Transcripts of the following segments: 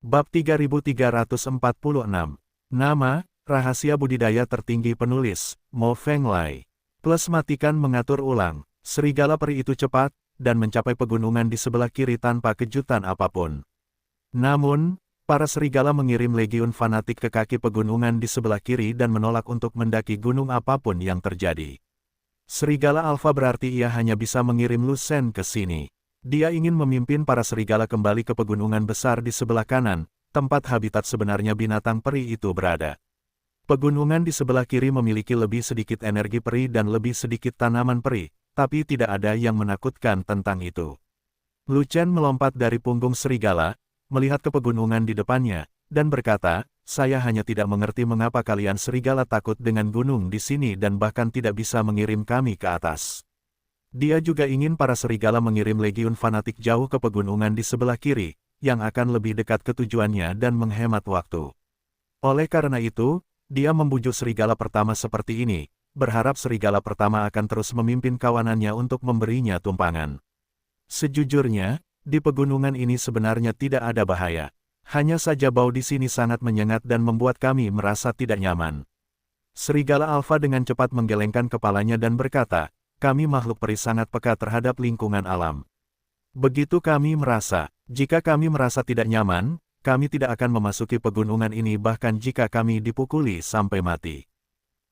Bab 3346. Nama, rahasia budidaya tertinggi penulis, Mo Fenglai. Plus matikan mengatur ulang. Serigala peri itu cepat, dan mencapai pegunungan di sebelah kiri tanpa kejutan apapun. Namun, para serigala mengirim legiun fanatik ke kaki pegunungan di sebelah kiri dan menolak untuk mendaki gunung apapun yang terjadi. Serigala alfa berarti ia hanya bisa mengirim Lu Shen ke sini. Dia ingin memimpin para serigala kembali ke pegunungan besar di sebelah kanan, tempat habitat sebenarnya binatang peri itu berada. Pegunungan di sebelah kiri memiliki lebih sedikit energi peri dan lebih sedikit tanaman peri, tapi tidak ada yang menakutkan tentang itu. Lu Chen melompat dari punggung serigala, melihat ke pegunungan di depannya, dan berkata, "Saya hanya tidak mengerti mengapa kalian serigala takut dengan gunung di sini dan bahkan tidak bisa mengirim kami ke atas." Dia juga ingin para serigala mengirim legiun fanatik jauh ke pegunungan di sebelah kiri, yang akan lebih dekat ke tujuannya dan menghemat waktu. Oleh karena itu, dia membujuk serigala pertama seperti ini, berharap serigala pertama akan terus memimpin kawanannya untuk memberinya tumpangan. Sejujurnya, di pegunungan ini sebenarnya tidak ada bahaya. Hanya saja bau di sini sangat menyengat dan membuat kami merasa tidak nyaman. Serigala alfa dengan cepat menggelengkan kepalanya dan berkata, "Kami makhluk peri sangat peka terhadap lingkungan alam. Begitu kami merasa, jika kami merasa tidak nyaman, kami tidak akan memasuki pegunungan ini bahkan jika kami dipukuli sampai mati.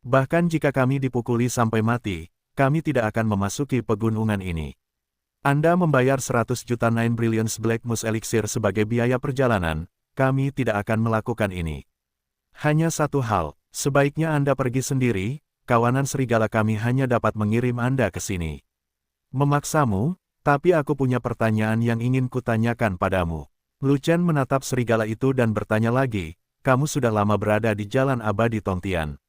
Bahkan jika kami dipukuli sampai mati, kami tidak akan memasuki pegunungan ini. Anda membayar 100 juta 9 Brilliance Black Moose Elixir sebagai biaya perjalanan, kami tidak akan melakukan ini. Hanya satu hal, sebaiknya Anda pergi sendiri, kawanan serigala kami hanya dapat mengirim Anda ke sini." "Memaksamu, tapi aku punya pertanyaan yang ingin kutanyakan padamu." Lu Chen menatap serigala itu dan bertanya lagi, "Kamu sudah lama berada di Jalan Abadi Tongtian.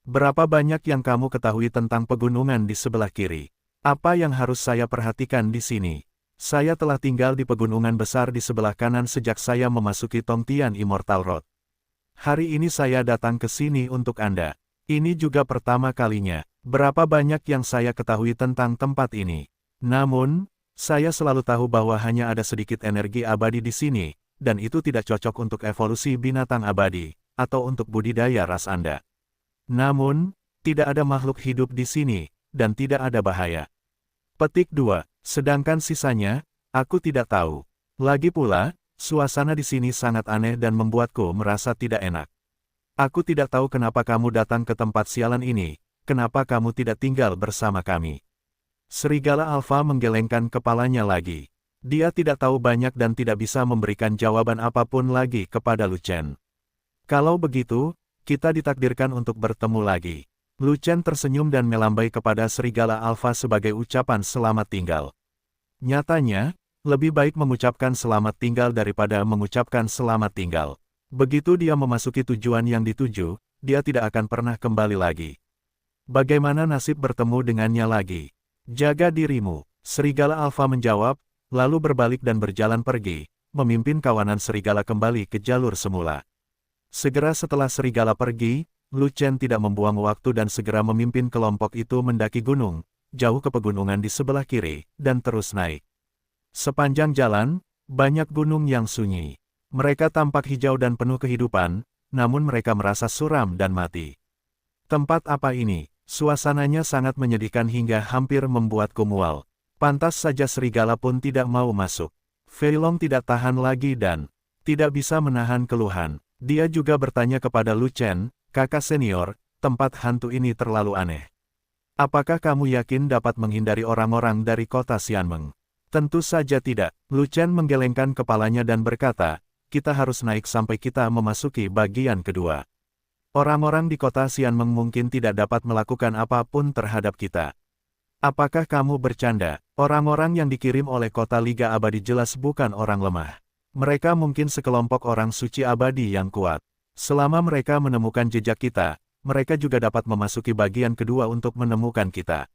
Berapa banyak yang kamu ketahui tentang pegunungan di sebelah kiri? Apa yang harus saya perhatikan di sini?" "Saya telah tinggal di pegunungan besar di sebelah kanan sejak saya memasuki Tongtian Immortal Road. Hari ini saya datang ke sini untuk Anda. Ini juga pertama kalinya. Berapa banyak yang saya ketahui tentang tempat ini. Namun, saya selalu tahu bahwa hanya ada sedikit energi abadi di sini, dan itu tidak cocok untuk evolusi binatang abadi, atau untuk budidaya ras Anda. Namun, tidak ada makhluk hidup di sini, dan tidak ada bahaya." Petik 2. Sedangkan sisanya, aku tidak tahu. Lagi pula, suasana di sini sangat aneh dan membuatku merasa tidak enak. Aku tidak tahu kenapa kamu datang ke tempat sialan ini, kenapa kamu tidak tinggal bersama kami. Serigala alfa menggelengkan kepalanya lagi. Dia tidak tahu banyak dan tidak bisa memberikan jawaban apapun lagi kepada Lu Chen. "Kalau begitu, kita ditakdirkan untuk bertemu lagi." Lu Chen tersenyum dan melambai kepada serigala alfa sebagai ucapan selamat tinggal. Nyatanya, lebih baik mengucapkan selamat tinggal daripada mengucapkan selamat tinggal. Begitu dia memasuki tujuan yang dituju, dia tidak akan pernah kembali lagi. Bagaimana nasib bertemu dengannya lagi? "Jaga dirimu," serigala alfa menjawab, lalu berbalik dan berjalan pergi, memimpin kawanan serigala kembali ke jalur semula. Segera setelah serigala pergi, Lu Chen tidak membuang waktu dan segera memimpin kelompok itu mendaki gunung, jauh ke pegunungan di sebelah kiri, dan terus naik. Sepanjang jalan, banyak gunung yang sunyi. Mereka tampak hijau dan penuh kehidupan, namun mereka merasa suram dan mati. "Tempat apa ini? Suasananya sangat menyedihkan hingga hampir membuatku mual. Pantas saja serigala pun tidak mau masuk." Fei Long tidak tahan lagi dan tidak bisa menahan keluhan. Dia juga bertanya kepada Lu Chen, "Kakak senior, tempat hantu ini terlalu aneh. Apakah kamu yakin dapat menghindari orang-orang dari kota Xianmeng?" "Tentu saja tidak." Lu Chen menggelengkan kepalanya dan berkata, "Kita harus naik sampai kita memasuki bagian kedua. Orang-orang di kota Xianmeng mungkin tidak dapat melakukan apapun terhadap kita." "Apakah kamu bercanda? Orang-orang yang dikirim oleh kota Liga Abadi jelas bukan orang lemah. Mereka mungkin sekelompok orang suci abadi yang kuat. Selama mereka menemukan jejak kita, mereka juga dapat memasuki bagian kedua untuk menemukan kita."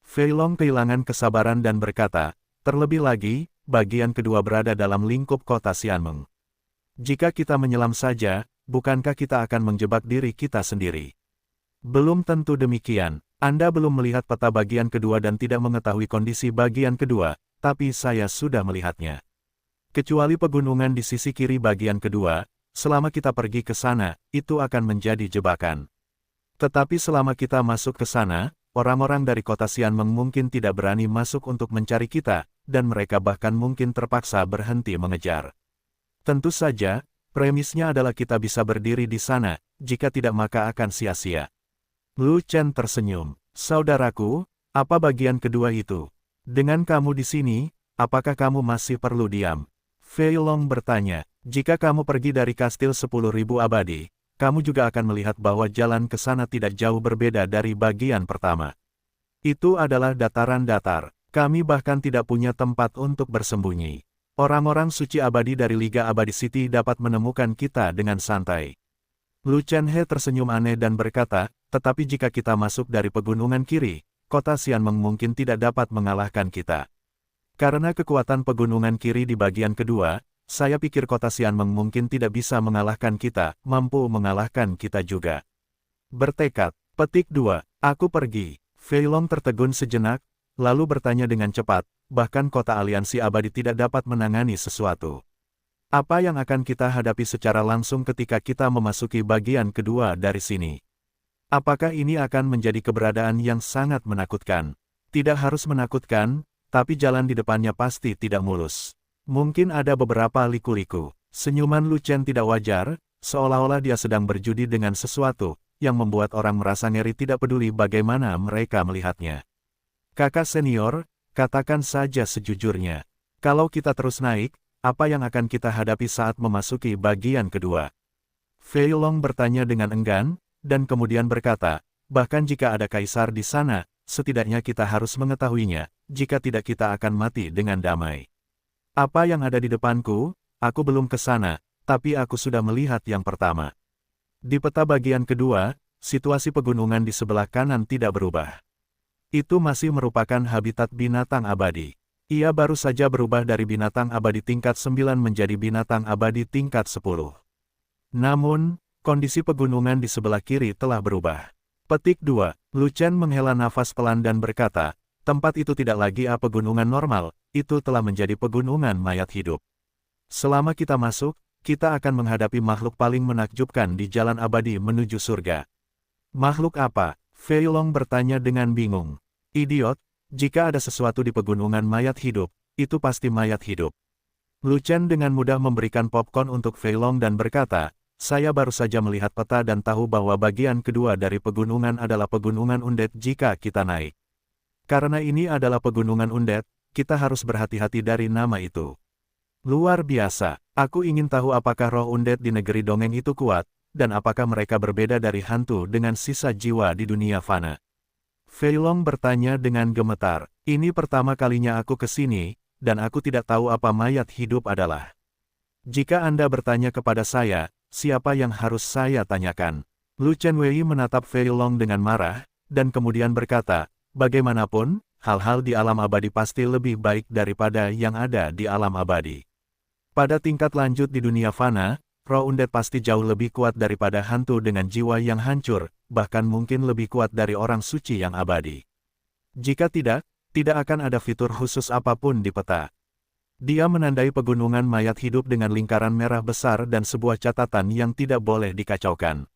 Fei Long kehilangan kesabaran dan berkata, "Terlebih lagi, bagian kedua berada dalam lingkup kota Xianmeng. Jika kita menyelam saja, bukankah kita akan menjebak diri kita sendiri?" "Belum tentu demikian. Anda belum melihat peta bagian kedua dan tidak mengetahui kondisi bagian kedua, tapi saya sudah melihatnya. Kecuali pegunungan di sisi kiri bagian kedua, selama kita pergi ke sana, itu akan menjadi jebakan. Tetapi selama kita masuk ke sana, orang-orang dari kota Xianmeng mungkin tidak berani masuk untuk mencari kita, dan mereka bahkan mungkin terpaksa berhenti mengejar. Tentu saja, premisnya adalah kita bisa berdiri di sana, jika tidak maka akan sia-sia. Lu Chen tersenyum. Saudaraku, apa bagian kedua itu? Dengan kamu di sini, apakah kamu masih perlu diam? Fei Long bertanya, jika kamu pergi dari kastil 10.000 abadi, kamu juga akan melihat bahwa jalan ke sana tidak jauh berbeda dari bagian pertama. Itu adalah dataran datar, kami bahkan tidak punya tempat untuk bersembunyi. Orang-orang suci abadi dari Liga Abadi City dapat menemukan kita dengan santai. Lu Chenhe tersenyum aneh dan berkata, tetapi jika kita masuk dari pegunungan kiri, kota Xianmeng mungkin tidak dapat mengalahkan kita. Karena kekuatan pegunungan kiri di bagian kedua, saya pikir kota Xianmeng mungkin tidak bisa mengalahkan kita, mampu mengalahkan kita juga. Bertekad, petik 2, aku pergi. Fei Long tertegun sejenak, lalu bertanya dengan cepat, bahkan kota aliansi abadi tidak dapat menangani sesuatu. Apa yang akan kita hadapi secara langsung ketika kita memasuki bagian kedua dari sini? Apakah ini akan menjadi keberadaan yang sangat menakutkan? Tidak harus menakutkan, tapi jalan di depannya pasti tidak mulus. Mungkin ada beberapa liku-liku. Senyuman Lu Chen tidak wajar, seolah-olah dia sedang berjudi dengan sesuatu, yang membuat orang merasa ngeri tidak peduli bagaimana mereka melihatnya. Kakak senior, katakan saja sejujurnya. Kalau kita terus naik, apa yang akan kita hadapi saat memasuki bagian kedua? Fei Long bertanya dengan enggan, dan kemudian berkata, bahkan jika ada kaisar di sana, setidaknya kita harus mengetahuinya, jika tidak kita akan mati dengan damai. Apa yang ada di depanku, aku belum ke sana, tapi aku sudah melihat yang pertama. Di peta bagian kedua, situasi pegunungan di sebelah kanan tidak berubah. Itu masih merupakan habitat binatang abadi. Ia baru saja berubah dari binatang abadi tingkat 9 menjadi binatang abadi tingkat 10. Namun, kondisi pegunungan di sebelah kiri telah berubah. Petik 2, Lu Chen menghela nafas pelan dan berkata, tempat itu tidak lagi pegunungan normal, itu telah menjadi pegunungan mayat hidup. Selama kita masuk, kita akan menghadapi makhluk paling menakjubkan di jalan abadi menuju surga. Makhluk apa? Fei Long bertanya dengan bingung. Idiot, jika ada sesuatu di pegunungan mayat hidup, itu pasti mayat hidup. Lu Chen dengan mudah memberikan popcorn untuk Fei Long dan berkata, saya baru saja melihat peta dan tahu bahwa bagian kedua dari pegunungan adalah pegunungan undet jika kita naik. Karena ini adalah pegunungan undet, kita harus berhati-hati dari nama itu. Luar biasa, aku ingin tahu apakah roh undet di negeri dongeng itu kuat, dan apakah mereka berbeda dari hantu dengan sisa jiwa di dunia fana. Fei Long bertanya dengan gemetar, ini pertama kalinya aku ke sini, dan aku tidak tahu apa mayat hidup adalah. Jika Anda bertanya kepada saya, siapa yang harus saya tanyakan? Lu Chenwei menatap Fei Long dengan marah, dan kemudian berkata, bagaimanapun, hal-hal di alam abadi pasti lebih baik daripada yang ada di alam abadi. Pada tingkat lanjut di dunia fana, roh undet pasti jauh lebih kuat daripada hantu dengan jiwa yang hancur, bahkan mungkin lebih kuat dari orang suci yang abadi. Jika tidak, tidak akan ada fitur khusus apapun di peta. Dia menandai pegunungan mayat hidup dengan lingkaran merah besar dan sebuah catatan yang tidak boleh dikacaukan.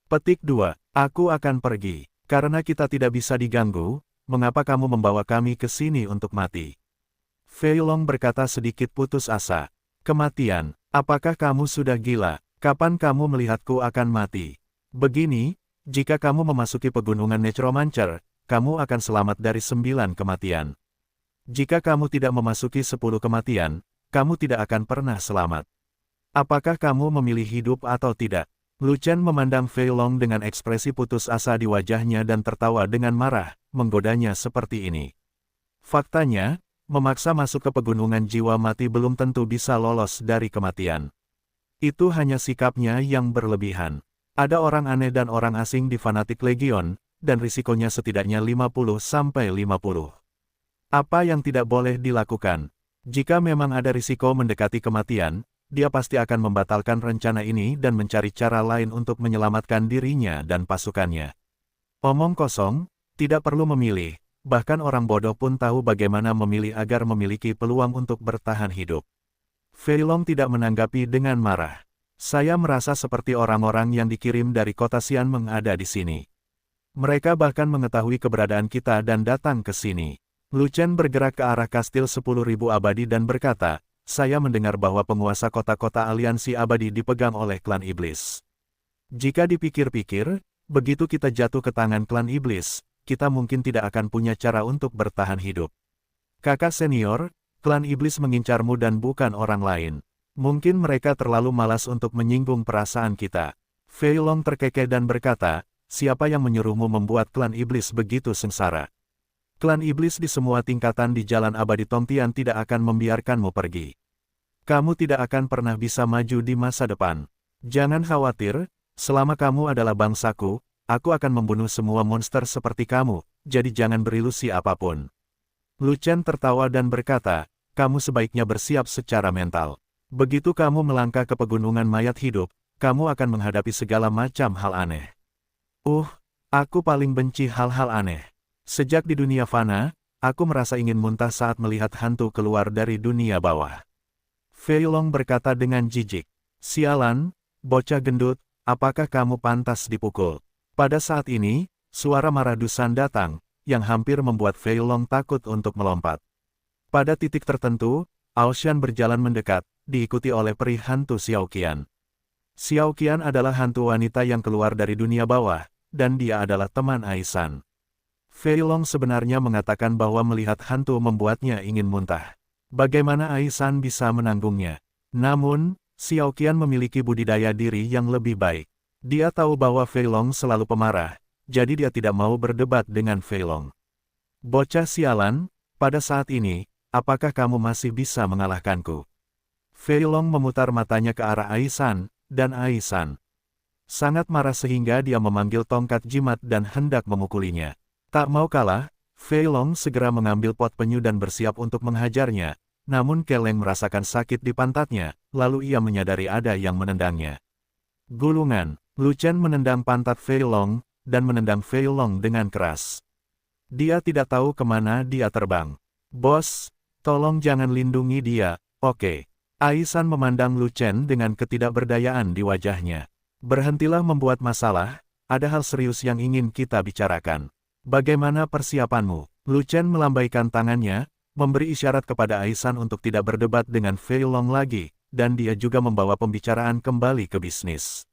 Petik 2, aku akan pergi. Karena kita tidak bisa diganggu, mengapa kamu membawa kami ke sini untuk mati? Fei Long berkata sedikit putus asa. Kematian, apakah kamu sudah gila? Kapan kamu melihatku akan mati? Begini, jika kamu memasuki pegunungan Necromancer, kamu akan selamat dari 9 kematian. Jika kamu tidak memasuki 10 kematian, kamu tidak akan pernah selamat. Apakah kamu memilih hidup atau tidak? Lu Chen memandang Fei Long dengan ekspresi putus asa di wajahnya dan tertawa dengan marah, menggodanya seperti ini. Faktanya, memaksa masuk ke pegunungan jiwa mati belum tentu bisa lolos dari kematian. Itu hanya sikapnya yang berlebihan. Ada orang aneh dan orang asing di Fanatic Legion, dan risikonya setidaknya 50-50. Apa yang tidak boleh dilakukan? Jika memang ada risiko mendekati kematian, dia pasti akan membatalkan rencana ini dan mencari cara lain untuk menyelamatkan dirinya dan pasukannya. Omong kosong, tidak perlu memilih, bahkan orang bodoh pun tahu bagaimana memilih agar memiliki peluang untuk bertahan hidup. Fei Long tidak menanggapi dengan marah. Saya merasa seperti orang-orang yang dikirim dari kota Xianmeng ada di sini. Mereka bahkan mengetahui keberadaan kita dan datang ke sini. Lu Chen bergerak ke arah kastil 10.000 abadi dan berkata, saya mendengar bahwa penguasa kota-kota aliansi abadi dipegang oleh klan iblis. Jika dipikir-pikir, begitu kita jatuh ke tangan klan iblis, kita mungkin tidak akan punya cara untuk bertahan hidup. Kakak senior, klan iblis mengincarmu dan bukan orang lain. Mungkin mereka terlalu malas untuk menyinggung perasaan kita. Fei Long terkekeh dan berkata, siapa yang menyuruhmu membuat klan iblis begitu sengsara? Klan iblis di semua tingkatan di Jalan Abadi Tongtian tidak akan membiarkanmu pergi. Kamu tidak akan pernah bisa maju di masa depan. Jangan khawatir, selama kamu adalah bangsaku, aku akan membunuh semua monster seperti kamu, jadi jangan berilusi apapun. Lu Chen tertawa dan berkata, kamu sebaiknya bersiap secara mental. Begitu kamu melangkah ke pegunungan mayat hidup, kamu akan menghadapi segala macam hal aneh. Aku paling benci hal-hal aneh. Sejak di dunia fana, aku merasa ingin muntah saat melihat hantu keluar dari dunia bawah. Fei Long berkata dengan jijik, sialan, bocah gendut, apakah kamu pantas dipukul? Pada saat ini, suara marah Dusan datang, yang hampir membuat Fei Long takut untuk melompat. Pada titik tertentu, Aoshan berjalan mendekat, diikuti oleh peri hantu Xiao Qian. Xiao Qian adalah hantu wanita yang keluar dari dunia bawah, dan dia adalah teman Aisan. Fei Long sebenarnya mengatakan bahwa melihat hantu membuatnya ingin muntah. Bagaimana Aisan bisa menanggungnya? Namun, Xiao Qian memiliki budidaya diri yang lebih baik. Dia tahu bahwa Fei Long selalu pemarah, jadi dia tidak mau berdebat dengan Fei Long. Bocah sialan, pada saat ini, apakah kamu masih bisa mengalahkanku? Fei Long memutar matanya ke arah Aisan, dan Aisan sangat marah sehingga dia memanggil tongkat jimat dan hendak memukulinya. Tak mau kalah, Fei Long segera mengambil pot penyu dan bersiap untuk menghajarnya, namun Keleng merasakan sakit di pantatnya, lalu ia menyadari ada yang menendangnya. Gulungan, Lu Chen menendang pantat Fei Long, dan menendang Fei Long dengan keras. Dia tidak tahu kemana dia terbang. Bos, tolong jangan lindungi dia, oke. Aisan memandang Lu Chen dengan ketidakberdayaan di wajahnya. Berhentilah membuat masalah, ada hal serius yang ingin kita bicarakan. Bagaimana persiapanmu? Lu Chen melambaikan tangannya, memberi isyarat kepada Aisan untuk tidak berdebat dengan Fei Long lagi, dan dia juga membawa pembicaraan kembali ke bisnis.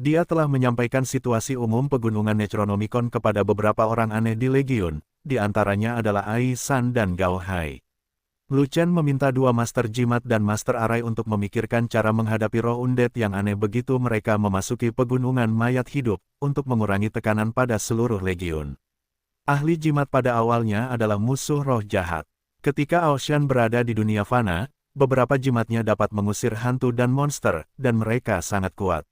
Dia telah menyampaikan situasi umum pegunungan Necronomicon kepada beberapa orang aneh di Legiun, di antaranya adalah Aisan dan Gao Hai. Lu Chen meminta dua Master Jimat dan Master Arai untuk memikirkan cara menghadapi roh undead yang aneh begitu mereka memasuki pegunungan mayat hidup, untuk mengurangi tekanan pada seluruh legiun. Ahli jimat pada awalnya adalah musuh roh jahat. Ketika Aoshan berada di dunia fana, beberapa jimatnya dapat mengusir hantu dan monster, dan mereka sangat kuat.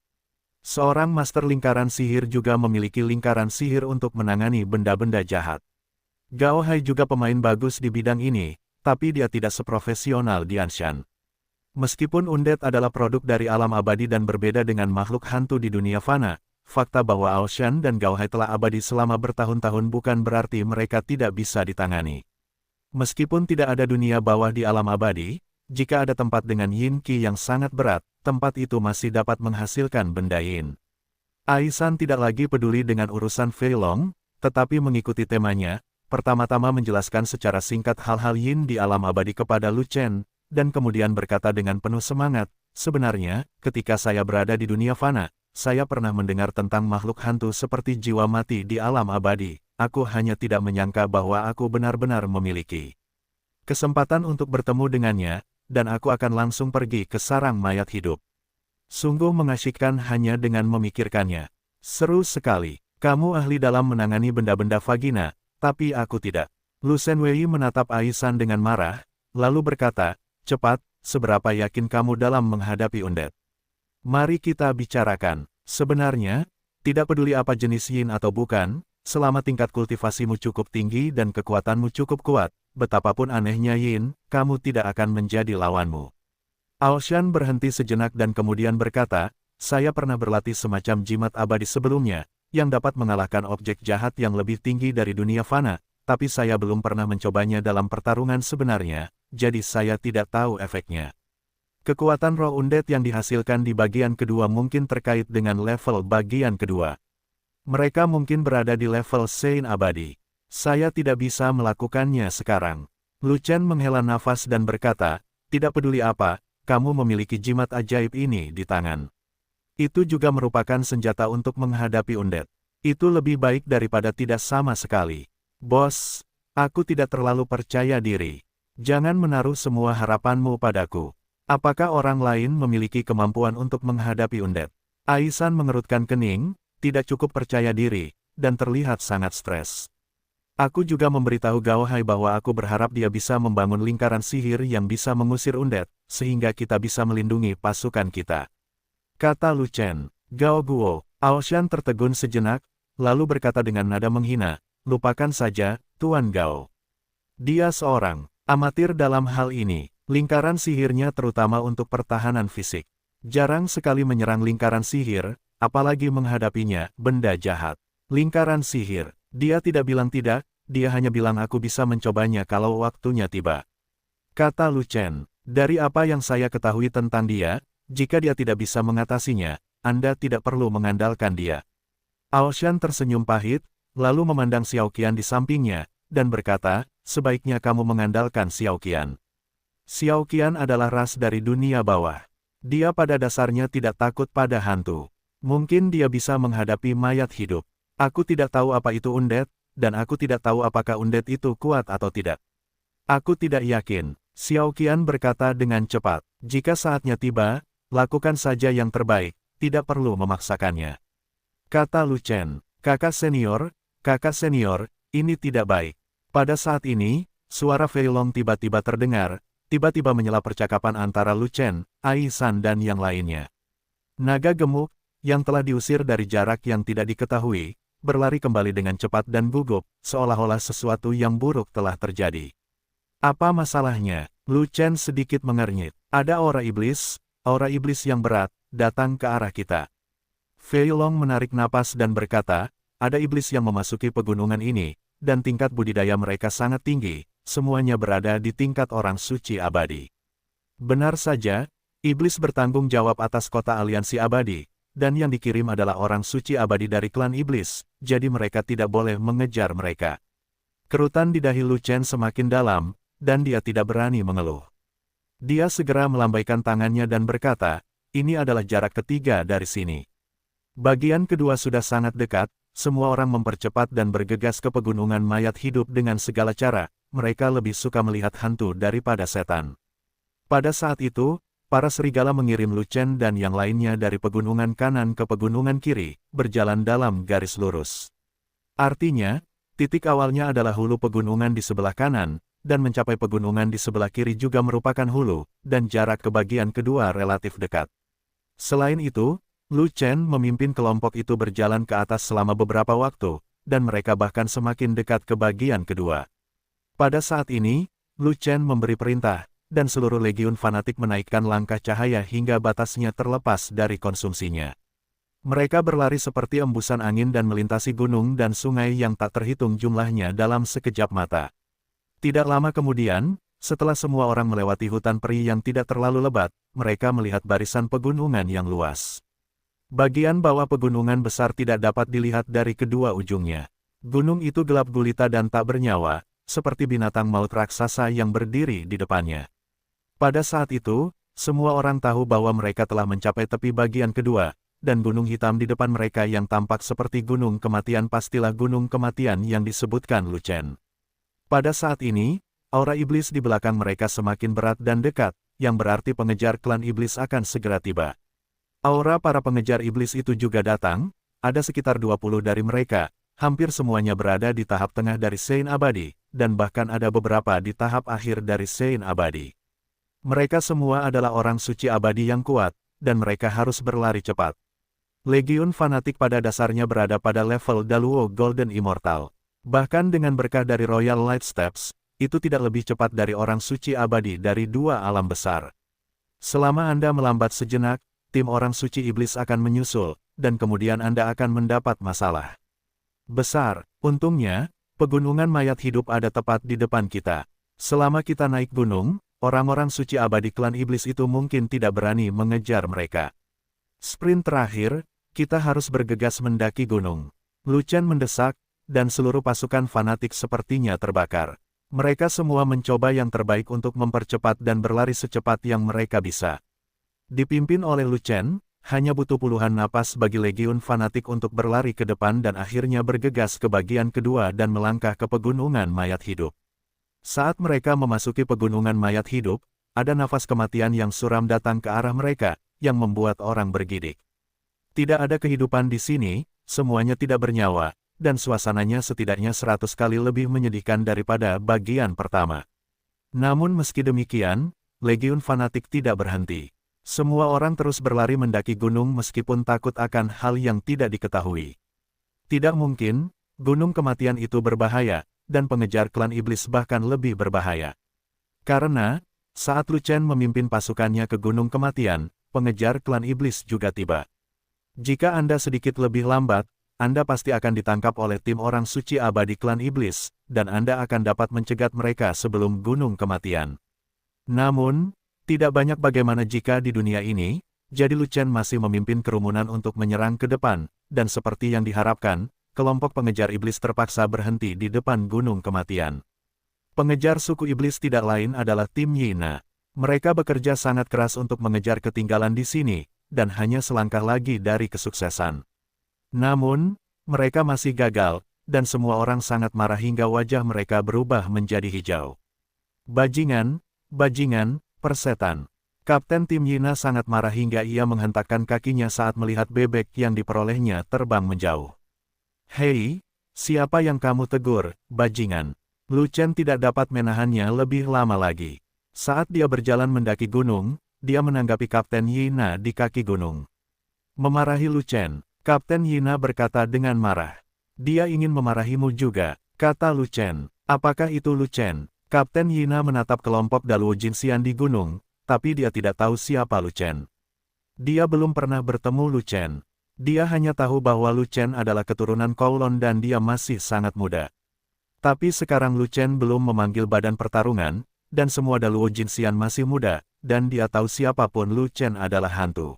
Seorang Master Lingkaran Sihir juga memiliki lingkaran sihir untuk menangani benda-benda jahat. Gao Hai juga pemain bagus di bidang ini, tapi dia tidak seprofesional di Anshan. Meskipun undead adalah produk dari alam abadi dan berbeda dengan makhluk hantu di dunia fana, fakta bahwa Aoshan dan Gao Hai telah abadi selama bertahun-tahun bukan berarti mereka tidak bisa ditangani. Meskipun tidak ada dunia bawah di alam abadi, jika ada tempat dengan yin qi yang sangat berat, tempat itu masih dapat menghasilkan benda yin. Aisan tidak lagi peduli dengan urusan Fei Long, tetapi mengikuti temanya. Pertama-tama menjelaskan secara singkat hal-hal yin di alam abadi kepada Lu Chen, dan kemudian berkata dengan penuh semangat, sebenarnya, ketika saya berada di dunia fana, saya pernah mendengar tentang makhluk hantu seperti jiwa mati di alam abadi, aku hanya tidak menyangka bahwa aku benar-benar memiliki kesempatan untuk bertemu dengannya, dan aku akan langsung pergi ke sarang mayat hidup. Sungguh mengasyikkan hanya dengan memikirkannya. Seru sekali, kamu ahli dalam menangani benda-benda vagina, tapi aku tidak. Lu Shenwei menatap Aisan dengan marah, lalu berkata, cepat, seberapa yakin kamu dalam menghadapi undead? Mari kita bicarakan. Sebenarnya, tidak peduli apa jenis yin atau bukan, selama tingkat kultivasimu cukup tinggi dan kekuatanmu cukup kuat, betapapun anehnya yin, kamu tidak akan menjadi lawanmu. Aoshan berhenti sejenak dan kemudian berkata, saya pernah berlatih semacam jimat abadi sebelumnya, yang dapat mengalahkan objek jahat yang lebih tinggi dari dunia fana, tapi saya belum pernah mencobanya dalam pertarungan sebenarnya, jadi saya tidak tahu efeknya. Kekuatan roh undead yang dihasilkan di bagian kedua mungkin terkait dengan level bagian kedua. Mereka mungkin berada di level Saint abadi. Saya tidak bisa melakukannya sekarang. Lu Chen menghela nafas dan berkata, tidak peduli apa, kamu memiliki jimat ajaib ini di tangan. Itu juga merupakan senjata untuk menghadapi undead. Itu lebih baik daripada tidak sama sekali. Bos, aku tidak terlalu percaya diri. Jangan menaruh semua harapanmu padaku. Apakah orang lain memiliki kemampuan untuk menghadapi undead? Aisan mengerutkan kening, tidak cukup percaya diri, dan terlihat sangat stres. Aku juga memberitahu Gao Hai bahwa aku berharap dia bisa membangun lingkaran sihir yang bisa mengusir undead, sehingga kita bisa melindungi pasukan kita. Kata Lu Chen. Gao Guo, Aoshan tertegun sejenak, lalu berkata dengan nada menghina, lupakan saja, Tuan Gao. Dia seorang amatir dalam hal ini. Lingkaran sihirnya terutama untuk pertahanan fisik. Jarang sekali menyerang lingkaran sihir, apalagi menghadapinya, benda jahat. Lingkaran sihir. Dia tidak bilang tidak, dia hanya bilang aku bisa mencobanya kalau waktunya tiba. Kata Lu Chen, dari apa yang saya ketahui tentang dia, jika dia tidak bisa mengatasinya, Anda tidak perlu mengandalkan dia. Aoshan tersenyum pahit, lalu memandang Xiao Qian di sampingnya, dan berkata, sebaiknya kamu mengandalkan Xiao Qian. Xiao Qian adalah ras dari dunia bawah. Dia pada dasarnya tidak takut pada hantu. Mungkin dia bisa menghadapi mayat hidup. Aku tidak tahu apa itu undead, dan aku tidak tahu apakah undead itu kuat atau tidak. Aku tidak yakin, Xiao Qian berkata dengan cepat. Jika saatnya tiba, lakukan saja yang terbaik, tidak perlu memaksakannya. Kata Lu Chen, kakak senior, ini tidak baik. Pada saat ini, suara Fei Long tiba-tiba terdengar, tiba-tiba menyela percakapan antara Lu Chen, Aisan dan yang lainnya. Naga gemuk, yang telah diusir dari jarak yang tidak diketahui, berlari kembali dengan cepat dan gugup, seolah-olah sesuatu yang buruk telah terjadi. Apa masalahnya? Lu Chen sedikit mengernyit. Ada aura iblis yang berat, datang ke arah kita. Fei Long menarik napas dan berkata, ada iblis yang memasuki pegunungan ini, dan tingkat budidaya mereka sangat tinggi. Semuanya berada di tingkat orang suci abadi. Benar saja, iblis bertanggung jawab atas kota aliansi abadi, dan yang dikirim adalah orang suci abadi dari klan iblis, jadi mereka tidak boleh mengejar mereka. Kerutan di dahi Lu Chen semakin dalam, dan dia tidak berani mengeluh. Dia segera melambaikan tangannya dan berkata, ini adalah jarak ketiga dari sini. Bagian kedua sudah sangat dekat, semua orang mempercepat dan bergegas ke pegunungan mayat hidup dengan segala cara. Mereka lebih suka melihat hantu daripada setan. Pada saat itu, para serigala mengirim Lu Chen dan yang lainnya dari pegunungan kanan ke pegunungan kiri, berjalan dalam garis lurus. Artinya, titik awalnya adalah hulu pegunungan di sebelah kanan, dan mencapai pegunungan di sebelah kiri juga merupakan hulu, dan jarak ke bagian kedua relatif dekat. Selain itu, Lu Chen memimpin kelompok itu berjalan ke atas selama beberapa waktu, dan mereka bahkan semakin dekat ke bagian kedua. Pada saat ini, Lu Chen memberi perintah, dan seluruh legiun fanatik menaikkan langkah cahaya hingga batasnya terlepas dari konsumsinya. Mereka berlari seperti embusan angin dan melintasi gunung dan sungai yang tak terhitung jumlahnya dalam sekejap mata. Tidak lama kemudian, setelah semua orang melewati hutan peri yang tidak terlalu lebat, mereka melihat barisan pegunungan yang luas. Bagian bawah pegunungan besar tidak dapat dilihat dari kedua ujungnya. Gunung itu gelap gulita dan tak bernyawa, seperti binatang maut raksasa yang berdiri di depannya. Pada saat itu, semua orang tahu bahwa mereka telah mencapai tepi bagian kedua, dan gunung hitam di depan mereka yang tampak seperti gunung kematian pastilah gunung kematian yang disebutkan Lu Chen. Pada saat ini, aura iblis di belakang mereka semakin berat dan dekat, yang berarti pengejar klan iblis akan segera tiba. Aura para pengejar iblis itu juga datang, ada sekitar 20 dari mereka, hampir semuanya berada di tahap tengah dari Saint abadi, dan bahkan ada beberapa di tahap akhir dari Saint abadi. Mereka semua adalah orang suci abadi yang kuat, dan mereka harus berlari cepat. Legiun fanatik pada dasarnya berada pada level Daluo Golden Immortal. Bahkan dengan berkah dari Royal Light Steps, itu tidak lebih cepat dari orang suci abadi dari dua alam besar. Selama Anda melambat sejenak, tim orang suci iblis akan menyusul, dan kemudian Anda akan mendapat masalah besar. Untungnya, pegunungan mayat hidup ada tepat di depan kita. Selama kita naik gunung, orang-orang suci abadi klan iblis itu mungkin tidak berani mengejar mereka. Sprint terakhir, kita harus bergegas mendaki gunung. Lu Chen mendesak, dan seluruh pasukan fanatik sepertinya terbakar. Mereka semua mencoba yang terbaik untuk mempercepat dan berlari secepat yang mereka bisa. Dipimpin oleh Lu Chen, hanya butuh puluhan napas bagi legiun fanatik untuk berlari ke depan dan akhirnya bergegas ke bagian kedua dan melangkah ke pegunungan mayat hidup. Saat mereka memasuki pegunungan mayat hidup, ada nafas kematian yang suram datang ke arah mereka, yang membuat orang bergidik. Tidak ada kehidupan di sini, semuanya tidak bernyawa, dan suasananya setidaknya 100 kali lebih menyedihkan daripada bagian pertama. Namun meski demikian, legiun fanatik tidak berhenti. Semua orang terus berlari mendaki gunung meskipun takut akan hal yang tidak diketahui. Tidak mungkin, gunung kematian itu berbahaya, dan pengejar klan iblis bahkan lebih berbahaya. Karena, saat Lu Chen memimpin pasukannya ke gunung kematian, pengejar klan iblis juga tiba. Jika Anda sedikit lebih lambat, Anda pasti akan ditangkap oleh tim orang suci abadi klan iblis, dan Anda akan dapat mencegat mereka sebelum gunung kematian. Namun, tidak banyak bagaimana jika di dunia ini, jadi Lu Chen masih memimpin kerumunan untuk menyerang ke depan, dan seperti yang diharapkan, kelompok pengejar iblis terpaksa berhenti di depan gunung kematian. Pengejar suku iblis tidak lain adalah tim Yina. Mereka bekerja sangat keras untuk mengejar ketinggalan di sini, dan hanya selangkah lagi dari kesuksesan. Namun, mereka masih gagal, dan semua orang sangat marah hingga wajah mereka berubah menjadi hijau. Bajingan, bajingan, persetan. Kapten tim Yina sangat marah hingga ia menghentakkan kakinya saat melihat bebek yang diperolehnya terbang menjauh. Hei, siapa yang kamu tegur, bajingan? Lu Chen tidak dapat menahannya lebih lama lagi. Saat dia berjalan mendaki gunung, dia menanggapi Kapten Yina di kaki gunung. Memarahi Lu Chen, Kapten Yina berkata dengan marah. Dia ingin memarahimu juga, kata Lu Chen. Apakah itu Lu Chen? Kapten Yina menatap kelompok Daluo Jinxian di gunung, tapi dia tidak tahu siapa Lu Chen. Dia belum pernah bertemu Lu Chen. Dia hanya tahu bahwa Lu Chen adalah keturunan Kowloon dan dia masih sangat muda. Tapi sekarang Lu Chen belum memanggil badan pertarungan, dan semua Daluo Jinxian masih muda, dan dia tahu siapapun Lu Chen adalah hantu.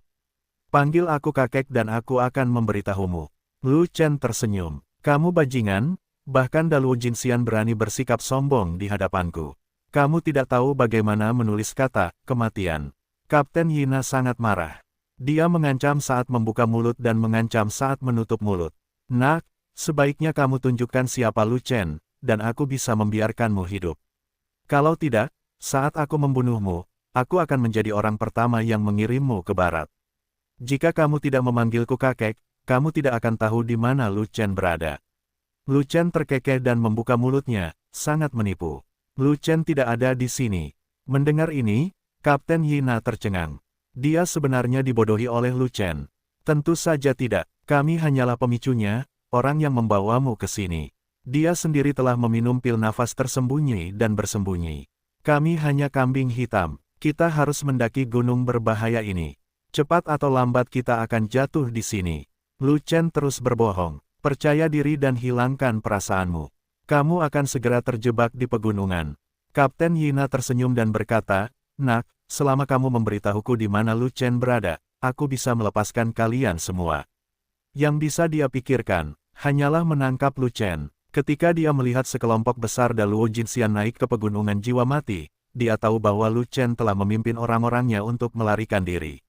Panggil aku kakek dan aku akan memberitahumu. Lu Chen tersenyum. Kamu bajingan, bahkan Daluo Jinxian berani bersikap sombong di hadapanku. Kamu tidak tahu bagaimana menulis kata kematian. Kapten Yina sangat marah. Dia mengancam saat membuka mulut dan mengancam saat menutup mulut. Nak, sebaiknya kamu tunjukkan siapa Lu Chen, dan aku bisa membiarkanmu hidup. Kalau tidak, saat aku membunuhmu, aku akan menjadi orang pertama yang mengirimmu ke barat. Jika kamu tidak memanggilku kakek, kamu tidak akan tahu di mana Lu Chen berada. Lu Chen terkekeh dan membuka mulutnya, sangat menipu. Lu Chen tidak ada di sini. Mendengar ini, Kapten Yina tercengang. Dia sebenarnya dibodohi oleh Lu Chen. Tentu saja tidak, kami hanyalah pemicunya, orang yang membawamu ke sini. Dia sendiri telah meminum pil nafas tersembunyi dan bersembunyi. Kami hanya kambing hitam, kita harus mendaki gunung berbahaya ini. Cepat atau lambat kita akan jatuh di sini. Lu Chen terus berbohong, percaya diri dan hilangkan perasaanmu. Kamu akan segera terjebak di pegunungan. Kapten Yina tersenyum dan berkata, Nak, selama kamu memberitahuku di mana Lu Chen berada, aku bisa melepaskan kalian semua. Yang bisa dia pikirkan, hanyalah menangkap Lu Chen. Ketika dia melihat sekelompok besar Daluo Jinxian naik ke pegunungan jiwa mati, dia tahu bahwa Lu Chen telah memimpin orang-orangnya untuk melarikan diri.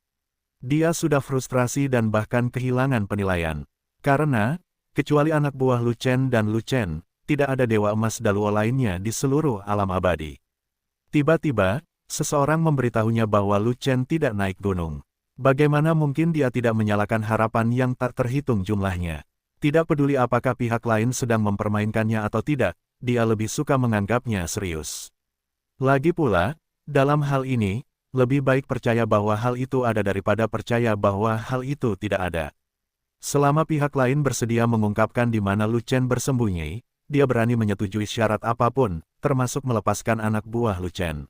Dia sudah frustrasi dan bahkan kehilangan penilaian. Karena, kecuali anak buah Lu Chen dan Lu Chen, tidak ada dewa emas Daluo lainnya di seluruh alam abadi. Tiba-tiba, seseorang memberitahunya bahwa Lu Chen tidak naik gunung. Bagaimana mungkin dia tidak menyalakan harapan yang tak terhitung jumlahnya? Tidak peduli apakah pihak lain sedang mempermainkannya atau tidak, dia lebih suka menganggapnya serius. Lagi pula, dalam hal ini, lebih baik percaya bahwa hal itu ada daripada percaya bahwa hal itu tidak ada. Selama pihak lain bersedia mengungkapkan di mana Lu Chen bersembunyi, dia berani menyetujui syarat apapun, termasuk melepaskan anak buah Lu Chen.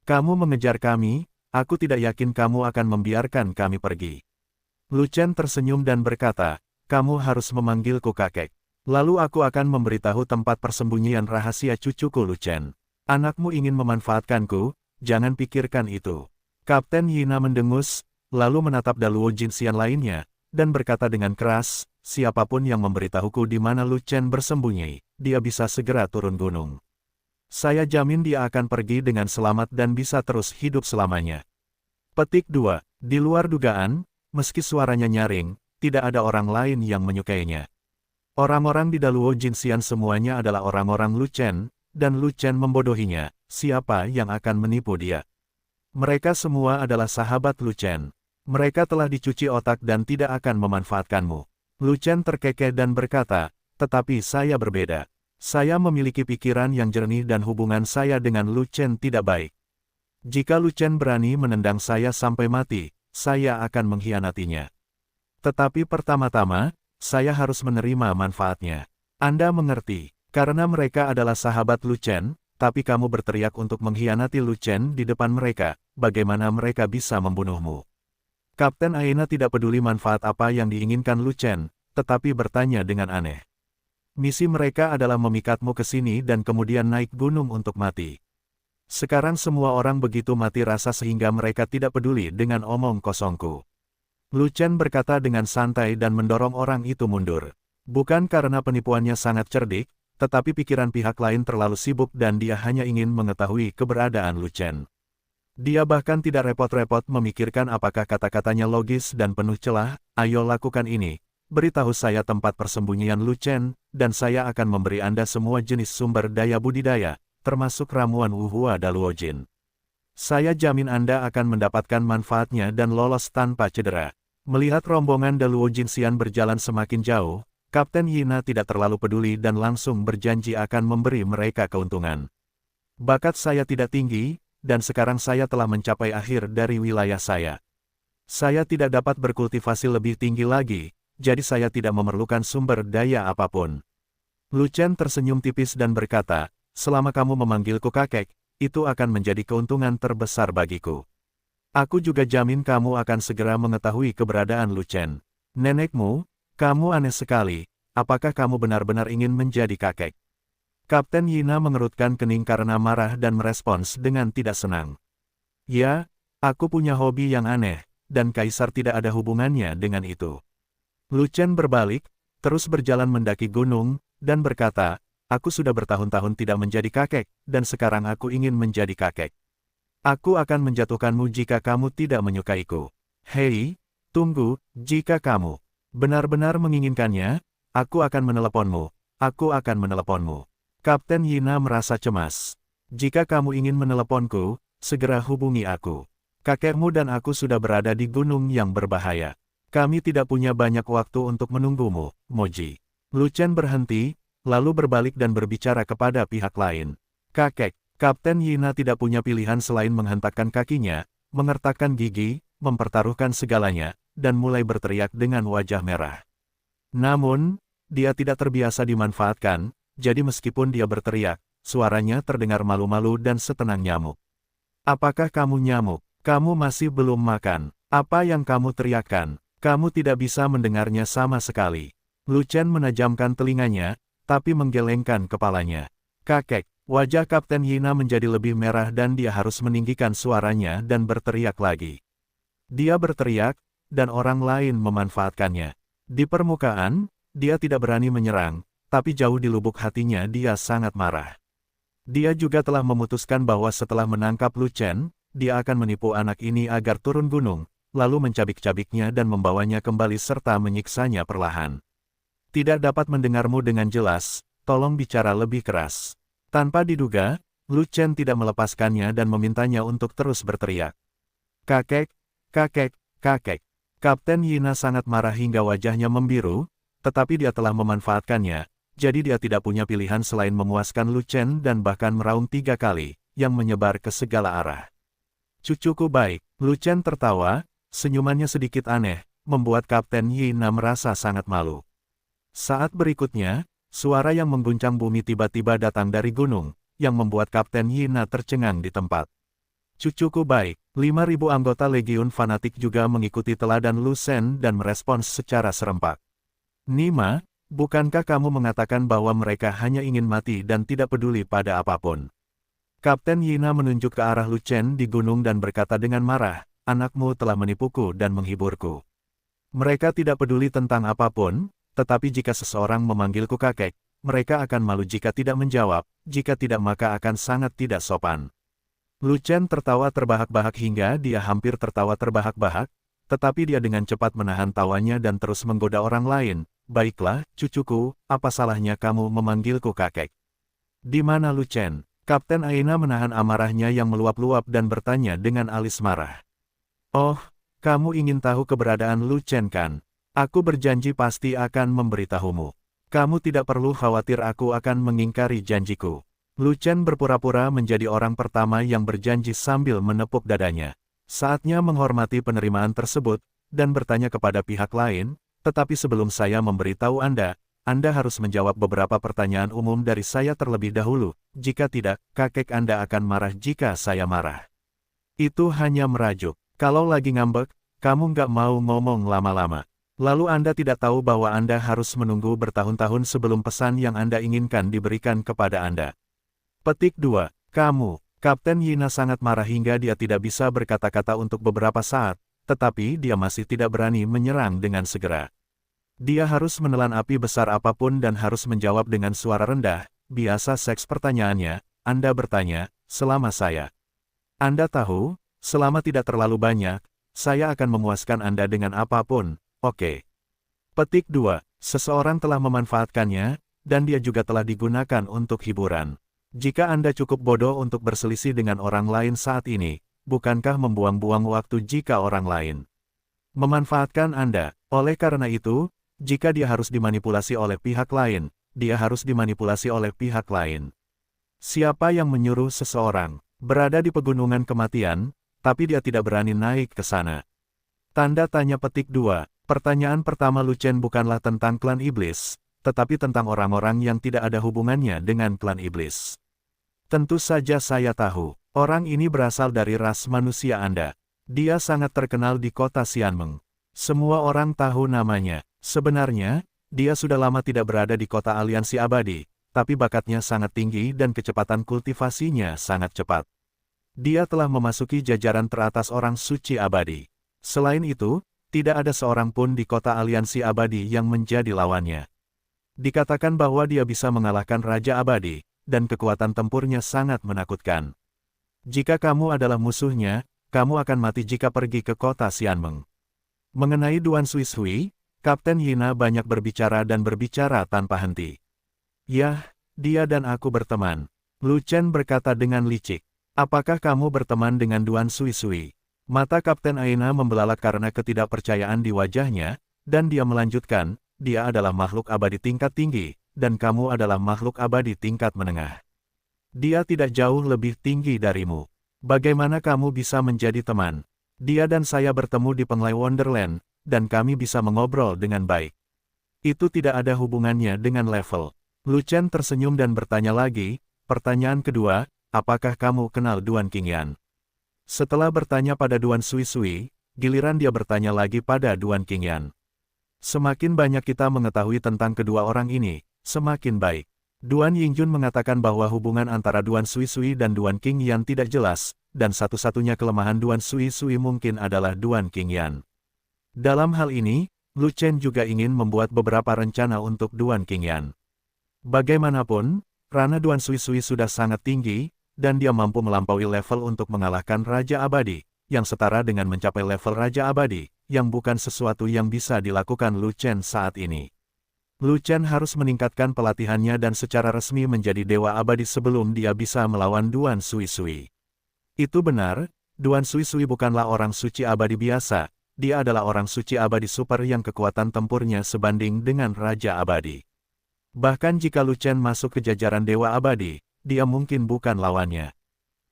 Kamu mengejar kami, aku tidak yakin kamu akan membiarkan kami pergi. Lu Chen tersenyum dan berkata, kamu harus memanggilku kakek. Lalu aku akan memberitahu tempat persembunyian rahasia cucuku Lu Chen. Anakmu ingin memanfaatkanku, jangan pikirkan itu. Kapten Yina mendengus, lalu menatap Daluo Jinxian lainnya, dan berkata dengan keras, siapapun yang memberitahuku di mana Lu Chen bersembunyi, dia bisa segera turun gunung. Saya jamin dia akan pergi dengan selamat dan bisa terus hidup selamanya. Petik 2. Di luar dugaan, meski suaranya nyaring, tidak ada orang lain yang menyukainya. Orang-orang di Daluo Jinxian semuanya adalah orang-orang Lu Chen, dan Lu Chen membodohinya, siapa yang akan menipu dia. Mereka semua adalah sahabat Lu Chen. Mereka telah dicuci otak dan tidak akan memanfaatkanmu. Lu Chen terkekeh dan berkata, tetapi saya berbeda. Saya memiliki pikiran yang jernih dan hubungan saya dengan Lu Chen tidak baik. Jika Lu Chen berani menendang saya sampai mati, saya akan mengkhianatinya. Tetapi pertama-tama, saya harus menerima manfaatnya. Anda mengerti, karena mereka adalah sahabat Lu Chen, tapi kamu berteriak untuk mengkhianati Lu Chen di depan mereka, bagaimana mereka bisa membunuhmu? Kapten Aina tidak peduli manfaat apa yang diinginkan Lu Chen, tetapi bertanya dengan aneh. Misi mereka adalah memikatmu ke sini dan kemudian naik gunung untuk mati. Sekarang semua orang begitu mati rasa sehingga mereka tidak peduli dengan omong kosongku. Lu Chen berkata dengan santai dan mendorong orang itu mundur. Bukan karena penipuannya sangat cerdik, tetapi pikiran pihak lain terlalu sibuk dan dia hanya ingin mengetahui keberadaan Lu Chen. Dia bahkan tidak repot-repot memikirkan apakah kata-katanya logis dan penuh celah, ayo lakukan ini, beritahu saya tempat persembunyian Lu Chen, dan saya akan memberi Anda semua jenis sumber daya budidaya, termasuk ramuan Wuhua Daluo Jin. Saya jamin Anda akan mendapatkan manfaatnya dan lolos tanpa cedera. Melihat rombongan Daluo Jinxian berjalan semakin jauh, Kapten Yina tidak terlalu peduli dan langsung berjanji akan memberi mereka keuntungan. Bakat saya tidak tinggi, dan sekarang saya telah mencapai akhir dari wilayah saya. Saya tidak dapat berkultivasi lebih tinggi lagi, jadi saya tidak memerlukan sumber daya apapun. Lu Chen tersenyum tipis dan berkata, selama kamu memanggilku kakek, itu akan menjadi keuntungan terbesar bagiku. Aku juga jamin kamu akan segera mengetahui keberadaan Lu Chen. Nenekmu, kamu aneh sekali, apakah kamu benar-benar ingin menjadi kakek? Kapten Yina mengerutkan kening karena marah dan merespons dengan tidak senang. Ya, aku punya hobi yang aneh, dan kaisar tidak ada hubungannya dengan itu. Lu Chen berbalik, terus berjalan mendaki gunung, dan berkata, aku sudah bertahun-tahun tidak menjadi kakek, dan sekarang aku ingin menjadi kakek. Aku akan menjatuhkanmu jika kamu tidak menyukaiku. Hei, tunggu, jika kamu benar-benar menginginkannya, aku akan meneleponmu, aku akan meneleponmu. Kapten Yina merasa cemas. Jika kamu ingin meneleponku, segera hubungi aku. Kakekmu dan aku sudah berada di gunung yang berbahaya. Kami tidak punya banyak waktu untuk menunggumu, Moji. Lu Chen berhenti, lalu berbalik dan berbicara kepada pihak lain. Kakek, Kapten Yina tidak punya pilihan selain menghentakkan kakinya, mengertakkan gigi, mempertaruhkan segalanya, dan mulai berteriak dengan wajah merah. Namun, dia tidak terbiasa dimanfaatkan, jadi meskipun dia berteriak, suaranya terdengar malu-malu dan setenang nyamuk. Apakah kamu nyamuk? Kamu masih belum makan. Apa yang kamu teriakkan? Kamu tidak bisa mendengarnya sama sekali. Lu Chen menajamkan telinganya, tapi menggelengkan kepalanya. Kakek, wajah Kapten Yina menjadi lebih merah dan dia harus meninggikan suaranya dan berteriak lagi. Dia berteriak, dan orang lain memanfaatkannya. Di permukaan, dia tidak berani menyerang, tapi jauh di lubuk hatinya dia sangat marah. Dia juga telah memutuskan bahwa setelah menangkap Lu Chen, dia akan menipu anak ini agar turun gunung, lalu mencabik-cabiknya dan membawanya kembali serta menyiksanya perlahan. Tidak dapat mendengarmu dengan jelas, tolong bicara lebih keras. Tanpa diduga, Lu Chen tidak melepaskannya dan memintanya untuk terus berteriak. Kakek, kakek, kakek. Kapten Yina sangat marah hingga wajahnya membiru, tetapi dia telah memanfaatkannya, jadi dia tidak punya pilihan selain memuaskan Lu Chen dan bahkan meraung 3 kali, yang menyebar ke segala arah. Cucuku baik, Lu Chen tertawa, senyumannya sedikit aneh, membuat Kapten Yina merasa sangat malu. Saat berikutnya, suara yang mengguncang bumi tiba-tiba datang dari gunung, yang membuat Kapten Yina tercengang di tempat. Cucuku baik, 5.000 anggota Legiun Fanatik juga mengikuti teladan Lu Chen dan merespons secara serempak. Nima, bukankah kamu mengatakan bahwa mereka hanya ingin mati dan tidak peduli pada apapun? Kapten Yina menunjuk ke arah Lu Chen di gunung dan berkata dengan marah, anakmu telah menipuku dan menghiburku. Mereka tidak peduli tentang apapun, tetapi jika seseorang memanggilku kakek, mereka akan malu jika tidak menjawab, jika tidak maka akan sangat tidak sopan. Lu Chen tertawa terbahak-bahak hingga dia hampir tertawa terbahak-bahak, tetapi dia dengan cepat menahan tawanya dan terus menggoda orang lain. Baiklah, cucuku, apa salahnya kamu memanggilku kakek? Di mana Lu Chen? Kapten Aina menahan amarahnya yang meluap-luap dan bertanya dengan alis marah. Oh, kamu ingin tahu keberadaan Lu Chen kan? Aku berjanji pasti akan memberitahumu. Kamu tidak perlu khawatir aku akan mengingkari janjiku. Lu Chen berpura-pura menjadi orang pertama yang berjanji sambil menepuk dadanya. Saatnya menghormati penerimaan tersebut, dan bertanya kepada pihak lain, tetapi sebelum saya memberitahu Anda harus menjawab beberapa pertanyaan umum dari saya terlebih dahulu. Jika tidak, kakek Anda akan marah jika saya marah. Itu hanya merajuk. Kalau lagi ngambek, kamu nggak mau ngomong lama-lama. Lalu Anda tidak tahu bahwa Anda harus menunggu bertahun-tahun sebelum pesan yang Anda inginkan diberikan kepada Anda. Petik 2. Kamu. Kapten Yina sangat marah hingga dia tidak bisa berkata-kata untuk beberapa saat, tetapi dia masih tidak berani menyerang dengan segera. Dia harus menelan api besar apapun dan harus menjawab dengan suara rendah. Biasa seks pertanyaannya, Anda bertanya, selama saya. Anda tahu, selama tidak terlalu banyak, saya akan memuaskan Anda dengan apapun, oke. Petik 2. Seseorang telah memanfaatkannya, dan dia juga telah digunakan untuk hiburan. Jika Anda cukup bodoh untuk berselisih dengan orang lain saat ini, bukankah membuang-buang waktu jika orang lain memanfaatkan Anda? Oleh karena itu, jika dia harus dimanipulasi oleh pihak lain, dia harus dimanipulasi oleh pihak lain. Siapa yang menyuruh seseorang berada di pegunungan kematian, tapi dia tidak berani naik ke sana? Tanda tanya petik 2. Pertanyaan pertama Lu Chen bukanlah tentang klan iblis, tetapi tentang orang-orang yang tidak ada hubungannya dengan klan iblis. Tentu saja saya tahu, orang ini berasal dari ras manusia Anda. Dia sangat terkenal di kota Xianmeng. Semua orang tahu namanya. Sebenarnya, dia sudah lama tidak berada di kota aliansi abadi, tapi bakatnya sangat tinggi dan kecepatan kultivasinya sangat cepat. Dia telah memasuki jajaran teratas orang suci abadi. Selain itu, tidak ada seorang pun di kota aliansi abadi yang menjadi lawannya. Dikatakan bahwa dia bisa mengalahkan Raja Abadi, dan kekuatan tempurnya sangat menakutkan. Jika kamu adalah musuhnya, kamu akan mati jika pergi ke kota Xianmeng. Mengenai Duan Xuishui, Kapten Yina banyak berbicara dan berbicara tanpa henti. Yah, dia dan aku berteman. Lu Chen berkata dengan licik. Apakah kamu berteman dengan Duan Xuishui? Mata Kapten Aina membelalak karena ketidakpercayaan di wajahnya, dan dia melanjutkan, dia adalah makhluk abadi tingkat tinggi, dan kamu adalah makhluk abadi tingkat menengah. Dia tidak jauh lebih tinggi darimu. Bagaimana kamu bisa menjadi teman? Dia dan saya bertemu di Penglai Wonderland, dan kami bisa mengobrol dengan baik. Itu tidak ada hubungannya dengan level. Lu Chen tersenyum dan bertanya lagi, pertanyaan kedua, apakah kamu kenal Duan Qingyan? Setelah bertanya pada Duan Xuishui, giliran dia bertanya lagi pada Duan Qingyan. Semakin banyak kita mengetahui tentang kedua orang ini, semakin baik. Duan Yingjun mengatakan bahwa hubungan antara Duan Xuishui dan Duan Qingyan tidak jelas, dan satu-satunya kelemahan Duan Xuishui mungkin adalah Duan Qingyan. Dalam hal ini, Lu Chen juga ingin membuat beberapa rencana untuk Duan Qingyan. Bagaimanapun, Rana Duan Xuishui sudah sangat tinggi, dan dia mampu melampaui level untuk mengalahkan Raja Abadi, yang setara dengan mencapai level Raja Abadi, yang bukan sesuatu yang bisa dilakukan Lu Chen saat ini. Lu Chen harus meningkatkan pelatihannya dan secara resmi menjadi Dewa Abadi sebelum dia bisa melawan Duan Xuishui. Itu benar, Duan Xuishui bukanlah orang suci abadi biasa. Dia adalah orang suci abadi super yang kekuatan tempurnya sebanding dengan Raja Abadi. Bahkan jika Lu Chen masuk ke jajaran Dewa Abadi, dia mungkin bukan lawannya.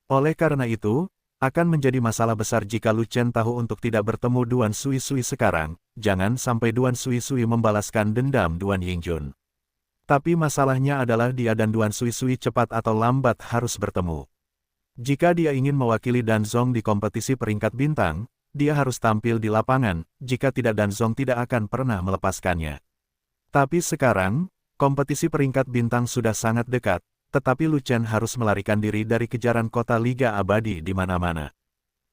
Oleh karena itu, akan menjadi masalah besar jika Lu Chen tahu untuk tidak bertemu Duan Xuishui sekarang, jangan sampai Duan Xuishui membalaskan dendam Duan Yingjun. Tapi masalahnya adalah dia dan Duan Xuishui cepat atau lambat harus bertemu. Jika dia ingin mewakili Danzong di kompetisi peringkat bintang, dia harus tampil di lapangan, jika tidak Danzong tidak akan pernah melepaskannya. Tapi sekarang, kompetisi peringkat bintang sudah sangat dekat, tetapi Lu Chen harus melarikan diri dari kejaran kota Liga Abadi di mana-mana.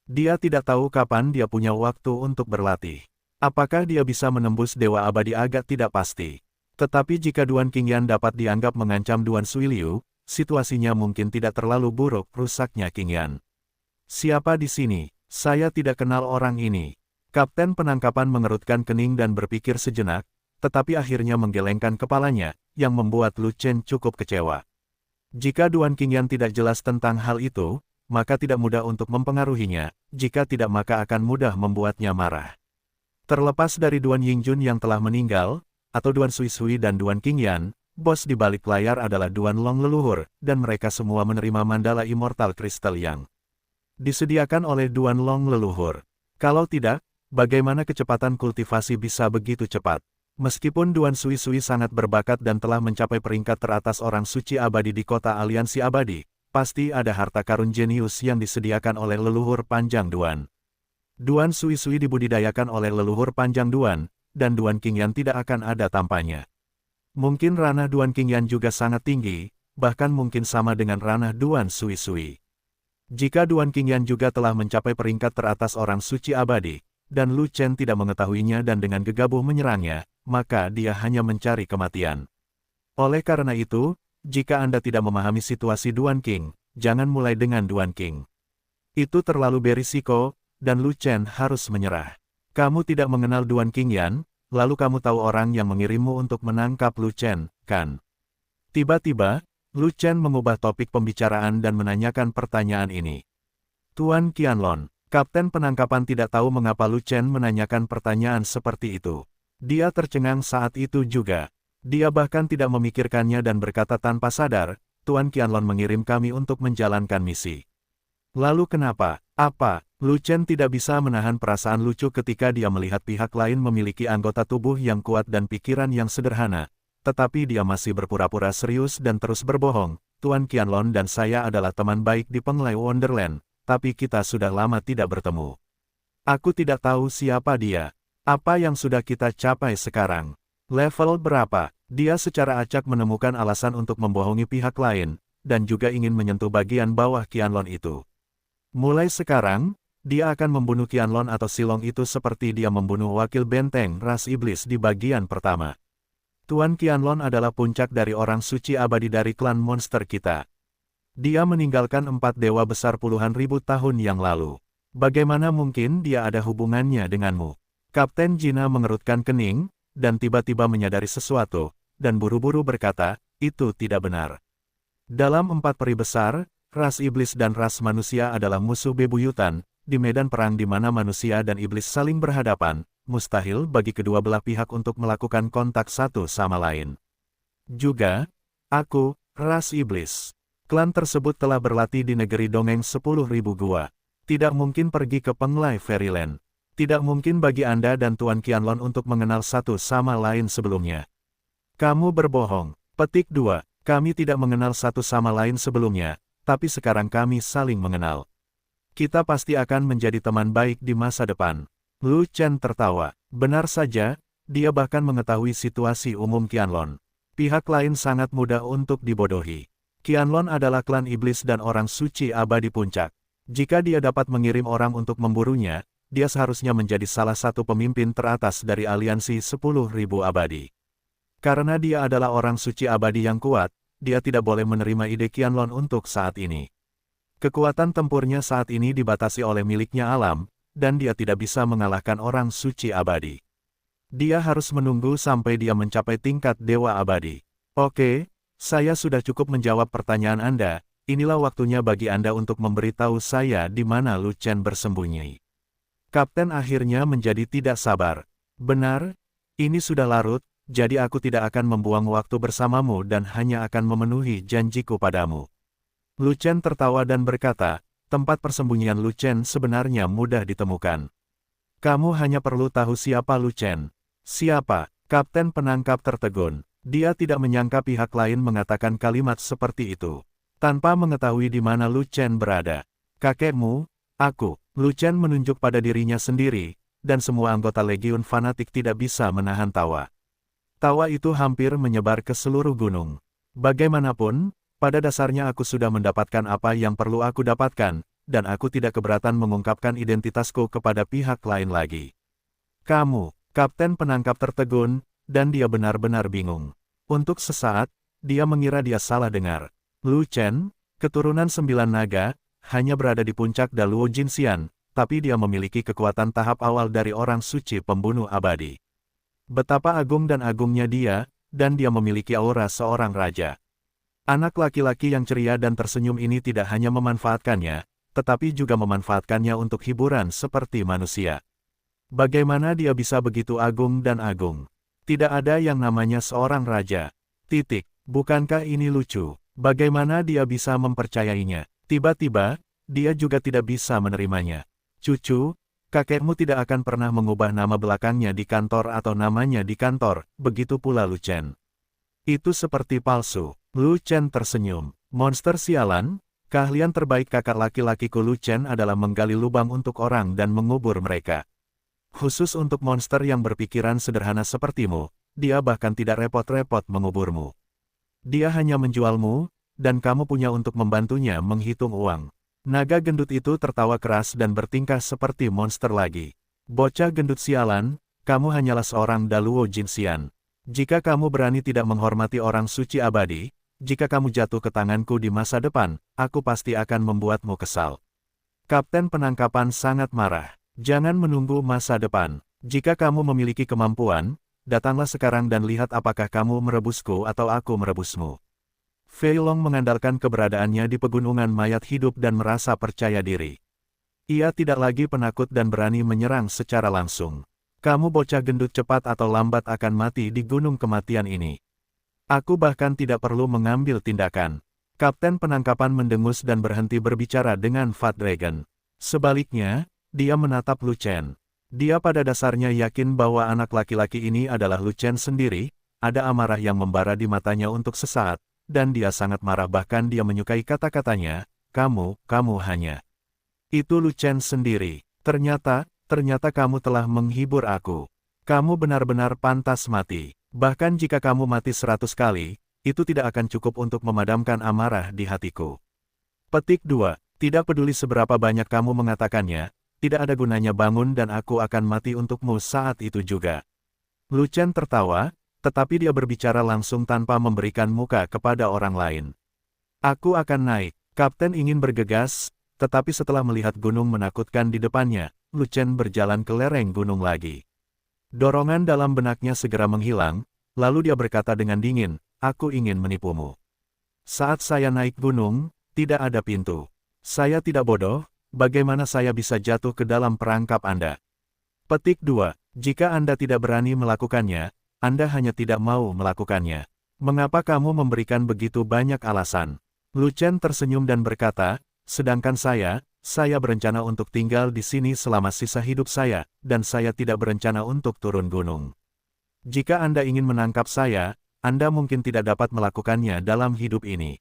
Dia tidak tahu kapan dia punya waktu untuk berlatih. Apakah dia bisa menembus Dewa Abadi agak tidak pasti. Tetapi jika Duan Qingyan dapat dianggap mengancam Duan Suiliu, situasinya mungkin tidak terlalu buruk rusaknya Qingyan. Siapa di sini? Saya tidak kenal orang ini. Kapten penangkapan mengerutkan kening dan berpikir sejenak, tetapi akhirnya menggelengkan kepalanya, yang membuat Lu Chen cukup kecewa. Jika Duan Qingyan tidak jelas tentang hal itu, maka tidak mudah untuk mempengaruhinya, jika tidak maka akan mudah membuatnya marah. Terlepas dari Duan Yingjun yang telah meninggal, atau Duan Suisui dan Duan Qingyan, bos di balik layar adalah Duan Long leluhur, dan mereka semua menerima mandala Immortal Crystal yang disediakan oleh Duan Long leluhur. Kalau tidak, bagaimana kecepatan kultivasi bisa begitu cepat? Meskipun Duan Suisui sangat berbakat dan telah mencapai peringkat teratas orang suci abadi di kota aliansi abadi, pasti ada harta karun jenius yang disediakan oleh leluhur panjang Duan. Duan Suisui dibudidayakan oleh leluhur panjang Duan, dan Duan Qingyan tidak akan ada tampanya. Mungkin ranah Duan Qingyan juga sangat tinggi, bahkan mungkin sama dengan ranah Duan Suisui. Jika Duan Qingyan juga telah mencapai peringkat teratas orang suci abadi, dan Lu Chen tidak mengetahuinya dan dengan gegabah menyerangnya, maka dia hanya mencari kematian. Oleh karena itu, jika Anda tidak memahami situasi Duan Qing, jangan mulai dengan Duan Qing. Itu terlalu berisiko, dan Lu Chen harus menyerah. Kamu tidak mengenal Duan Qingyan, lalu kamu tahu orang yang mengirimmu untuk menangkap Lu Chen, kan? Tiba-tiba, Lu Chen mengubah topik pembicaraan dan menanyakan pertanyaan ini. Tuan Qianlong, kapten penangkapan tidak tahu mengapa Lu Chen menanyakan pertanyaan seperti itu. Dia tercengang saat itu juga. Dia bahkan tidak memikirkannya dan berkata tanpa sadar, Tuan Qianlong mengirim kami untuk menjalankan misi. Lalu kenapa? Apa? Lu Chen tidak bisa menahan perasaan lucu ketika dia melihat pihak lain memiliki anggota tubuh yang kuat dan pikiran yang sederhana, tetapi dia masih berpura-pura serius dan terus berbohong. Tuan Qianlong dan saya adalah teman baik di Penglai Wonderland, tapi kita sudah lama tidak bertemu. Aku tidak tahu siapa dia. Apa yang sudah kita capai sekarang? Level berapa? Dia secara acak menemukan alasan untuk membohongi pihak lain, dan juga ingin menyentuh bagian bawah Qianlong itu. Mulai sekarang, dia akan membunuh Qianlong atau Silong itu seperti dia membunuh wakil benteng ras iblis di bagian pertama. Tuan Qianlong adalah puncak dari orang suci abadi dari klan monster kita. Dia meninggalkan 4 dewa besar puluhan ribu tahun yang lalu. Bagaimana mungkin dia ada hubungannya denganmu? Kapten Jina mengerutkan kening, dan tiba-tiba menyadari sesuatu, dan buru-buru berkata, itu tidak benar. Dalam 4 peri besar, ras iblis dan ras manusia adalah musuh bebuyutan, di medan perang di mana manusia dan iblis saling berhadapan, mustahil bagi kedua belah pihak untuk melakukan kontak satu sama lain. Juga, aku, ras iblis. Klan tersebut telah berlatih di negeri dongeng 10.000 gua. Tidak mungkin pergi ke Penglai Fairyland. Tidak mungkin bagi Anda dan Tuan Qianlong untuk mengenal satu sama lain sebelumnya. Kamu berbohong. Petik 2. Kami tidak mengenal satu sama lain sebelumnya, tapi sekarang kami saling mengenal. Kita pasti akan menjadi teman baik di masa depan. Lu Chen tertawa. Benar saja, dia bahkan mengetahui situasi umum Qianlong. Pihak lain sangat mudah untuk dibodohi. Qianlong adalah klan iblis dan orang suci abadi puncak. Jika dia dapat mengirim orang untuk memburunya, dia seharusnya menjadi salah satu pemimpin teratas dari aliansi 10.000 abadi. Karena dia adalah orang suci abadi yang kuat, dia tidak boleh menerima ide Qianlong untuk saat ini. Kekuatan tempurnya saat ini dibatasi oleh miliknya alam, dan dia tidak bisa mengalahkan orang suci abadi. Dia harus menunggu sampai dia mencapai tingkat dewa abadi. Oke, saya sudah cukup menjawab pertanyaan Anda, inilah waktunya bagi Anda untuk memberitahu saya di mana Lu Chen bersembunyi. Kapten akhirnya menjadi tidak sabar. Benar, ini sudah larut, jadi aku tidak akan membuang waktu bersamamu dan hanya akan memenuhi janjiku padamu. Lu Chen tertawa dan berkata, tempat persembunyian Lu Chen sebenarnya mudah ditemukan. Kamu hanya perlu tahu siapa Lu Chen. Siapa? Kapten penangkap tertegun. Dia tidak menyangka pihak lain mengatakan kalimat seperti itu. Tanpa mengetahui di mana Lu Chen berada. Kakekmu, aku. Lu Chen menunjuk pada dirinya sendiri, dan semua anggota legiun fanatik tidak bisa menahan tawa. Tawa itu hampir menyebar ke seluruh gunung. Bagaimanapun, Pada dasarnya aku sudah mendapatkan apa yang perlu aku dapatkan, dan aku tidak keberatan mengungkapkan identitasku kepada pihak lain lagi. Kamu, Kapten penangkap tertegun, dan dia benar-benar bingung. Untuk sesaat, dia mengira dia salah dengar. Lu Chen, keturunan 9 naga, hanya berada di puncak Daluo Jinxian, tapi dia memiliki kekuatan tahap awal dari orang suci pembunuh abadi. Betapa agung dan agungnya dia, dan dia memiliki aura seorang raja. Anak laki-laki yang ceria dan tersenyum ini tidak hanya memanfaatkannya, tetapi juga memanfaatkannya untuk hiburan seperti manusia. Bagaimana dia bisa begitu agung dan agung? Tidak ada yang namanya seorang raja. Bukankah ini lucu? Bagaimana dia bisa mempercayainya? Tiba-tiba, dia juga tidak bisa menerimanya. Cucu, kakekmu tidak akan pernah mengubah nama belakangnya di kantor atau namanya di kantor, begitu pula Lu Chen. Itu seperti palsu. Lu Chen tersenyum. Monster sialan, keahlian terbaik kakak laki-lakiku Lu Chen adalah menggali lubang untuk orang dan mengubur mereka. Khusus untuk monster yang berpikiran sederhana sepertimu, dia bahkan tidak repot-repot menguburmu. Dia hanya menjualmu, dan kamu punya untuk membantunya menghitung uang. Naga gendut itu tertawa keras dan bertingkah seperti monster lagi. Bocah gendut sialan, kamu hanyalah seorang Daluo Jinxian. Jika kamu berani tidak menghormati orang suci abadi, jika kamu jatuh ke tanganku di masa depan, aku pasti akan membuatmu kesal. Kapten penangkapan sangat marah. Jangan menunggu masa depan. Jika kamu memiliki kemampuan, datanglah sekarang dan lihat apakah kamu merebusku atau aku merebusmu. Fei Long mengandalkan keberadaannya di pegunungan mayat hidup dan merasa percaya diri. Ia tidak lagi penakut dan berani menyerang secara langsung. Kamu bocah gendut cepat atau lambat akan mati di gunung kematian ini. Aku bahkan tidak perlu mengambil tindakan. Kapten penangkapan mendengus dan berhenti berbicara dengan Fat Dragon. Sebaliknya, dia menatap Lu Chen. Dia pada dasarnya yakin bahwa anak laki-laki ini adalah Lu Chen sendiri, ada amarah yang membara di matanya untuk sesaat, dan dia sangat marah bahkan dia menyukai kata-katanya, kamu hanya. Itu Lu Chen sendiri. Ternyata kamu telah menghibur aku. Kamu benar-benar pantas mati. Bahkan jika kamu mati 100 kali, itu tidak akan cukup untuk memadamkan amarah di hatiku. Petik 2. Tidak peduli seberapa banyak kamu mengatakannya, tidak ada gunanya bangun dan aku akan mati untukmu saat itu juga. Lu Chen tertawa, tetapi dia berbicara langsung tanpa memberikan muka kepada orang lain. Aku akan naik. Kapten ingin bergegas, tetapi setelah melihat gunung menakutkan di depannya, Lu Chen berjalan ke lereng gunung lagi. Dorongan dalam benaknya segera menghilang, lalu dia berkata dengan dingin, aku ingin menipumu. Saat saya naik gunung, tidak ada pintu. Saya tidak bodoh, bagaimana saya bisa jatuh ke dalam perangkap Anda? Petik 2. Jika Anda tidak berani melakukannya, Anda hanya tidak mau melakukannya. Mengapa kamu memberikan begitu banyak alasan? Lu Chen tersenyum dan berkata, sedangkan saya berencana untuk tinggal di sini selama sisa hidup saya, dan saya tidak berencana untuk turun gunung. Jika Anda ingin menangkap saya, Anda mungkin tidak dapat melakukannya dalam hidup ini.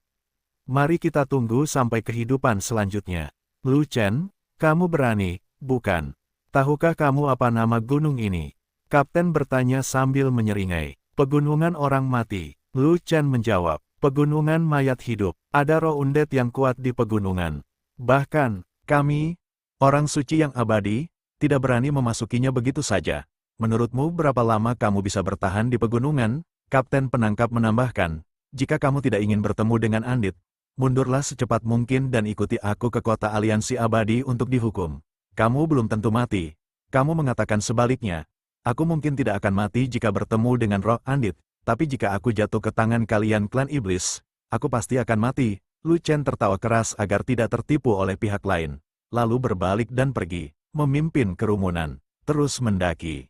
Mari kita tunggu sampai kehidupan selanjutnya. Lu Chen, kamu berani, bukan? Tahukah kamu apa nama gunung ini? Kapten bertanya sambil menyeringai. Pegunungan orang mati. Lu Chen menjawab, pegunungan mayat hidup. Ada roh undead yang kuat di pegunungan. Bahkan, kami, orang suci yang abadi, tidak berani memasukinya begitu saja. Menurutmu berapa lama kamu bisa bertahan di pegunungan? Kapten penangkap menambahkan, jika kamu tidak ingin bertemu dengan Andit, mundurlah secepat mungkin dan ikuti aku ke kota aliansi abadi untuk dihukum. Kamu belum tentu mati. Kamu mengatakan sebaliknya. Aku mungkin tidak akan mati jika bertemu dengan roh Andit, tapi jika aku jatuh ke tangan kalian klan iblis, aku pasti akan mati. Lu Chen tertawa keras agar tidak tertipu oleh pihak lain, lalu berbalik dan pergi, memimpin kerumunan, terus mendaki.